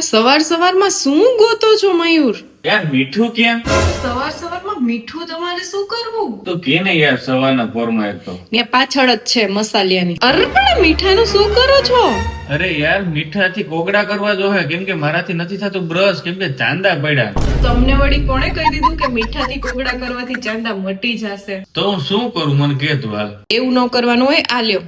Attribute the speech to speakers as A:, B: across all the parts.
A: સવાર સવારમાં શું ગોતો છો મયુર?
B: યાર મીઠું ક્યાં?
A: સવાર સવારમાં મીઠું તમારે શું કરવું?
B: તો કે ને યાર સવારના પોરમાં એક તો.
A: ને પાછળ જ છે મસાલિયાની. અરે પણ મીઠાનું શું કરો છો?
B: અરે યાર મીઠાથી કોગળા કરવા જોહે કેમ કે મારાથી નથી થતું બ્રશ કેમ કે ચાંદા પડ્યા.
A: તમને વળી કોણે કહી દીધું કે મીઠાથી કોગળા કરવાથી ચાંદા મટી જશે?
B: તો હું શું કરું મને કે તું હાલ.
A: એવું ન કરવાનું હોય. આ લ્યો.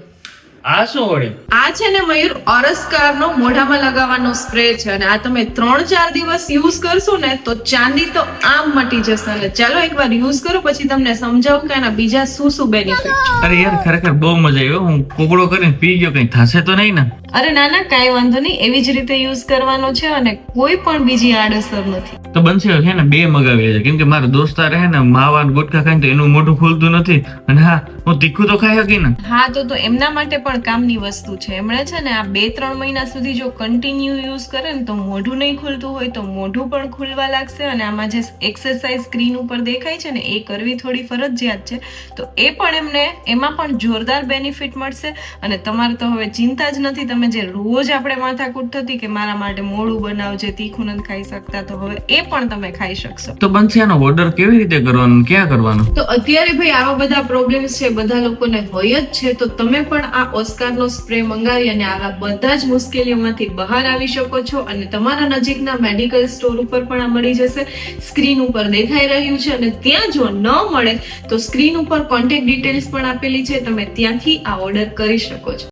B: આ શું વળી?
A: આ છે ને મયુર ઓરસ્કારનો મોઢામાં લગાવવાનો સ્પ્રે છે અને આ તમે 3-4 દિવસ યુઝ કરશો ને તો ચાંદી તો આમ મટી જશે. અને ચાલો એકવાર યુઝ કરો પછી તમને સમજાવું કે આના બીજા શું બેનિફિટ છે.
B: અરે યાર ખરેખર બહુ મજા આવી હો. હું કોગળો કરીને પી ગયો કઈ થશે તો નહીં ને?
A: અરે ના ના કાંઈ વાંધો નહીં. એવી જ રીતે યુઝ કરવાનો છે અને કોઈ પણ બીજી આડઅસર નથી.
B: તો બનશે છે ને બે મગાવી લેજે કેમ કે મારા દોસ્તાર રહે ને માવા ને ગુટખા ખાઈને તો એનું મોઢું ખુલતું નથી અને હા હું તીખું તો ખાઈ શકી ને.
A: હા તો એમના માટે પણ કામની વસ્તુ છે. એમણે છે ને આ 2-3 મહિના સુધી જો કન્ટિન્યુ યુઝ કરે ને તો મોઢું નહીં ખુલતું હોય તો મોઢું પણ ખુલવા લાગશે. અને આમાં જે એક્સરસાઇઝ સ્ક્રીન ઉપર દેખાય છે ને એ કરવી થોડી ફરજિયાત છે. તો એ પણ એમાં પણ જોરદાર બેનિફિટ મળશે. અને તમારે તો હવે ચિંતા જ નથી. તમે જે રોજ આપણે માથાકૂટ થતી કે મારા માટે મોડું બનાવજે, તીખું નથી ખાઈ શકતા, તો હવે એ પણ તમે ખાઈ શકશો.
B: તો બનશે આનો ઓર્ડર કેવી રીતે કરવાનો, ક્યાં કરવાનો?
A: તો અત્યારે ભાઈ આવા બધા પ્રોબ્લેમ્સ છે, બધા લોકોને હોય જ છે. તો તમે પણ આ ઓસ્કારનો સ્પ્રે મંગાવી અને આવા બધા જ મુશ્કેલીઓમાંથી બહાર આવી શકો છો. અને તમારા નજીકના મેડિકલ સ્ટોર ઉપર પણ આ મળી જશે. સ્ક્રીન ઉપર દેખાઈ રહ્યું છે અને ત્યાં જો ન મળે તો સ્ક્રીન ઉપર કોન્ટેક્ટ ડિટેલ્સ પણ આપેલી છે. તમે ત્યાંથી આ ઓર્ડર કરી શકો છો.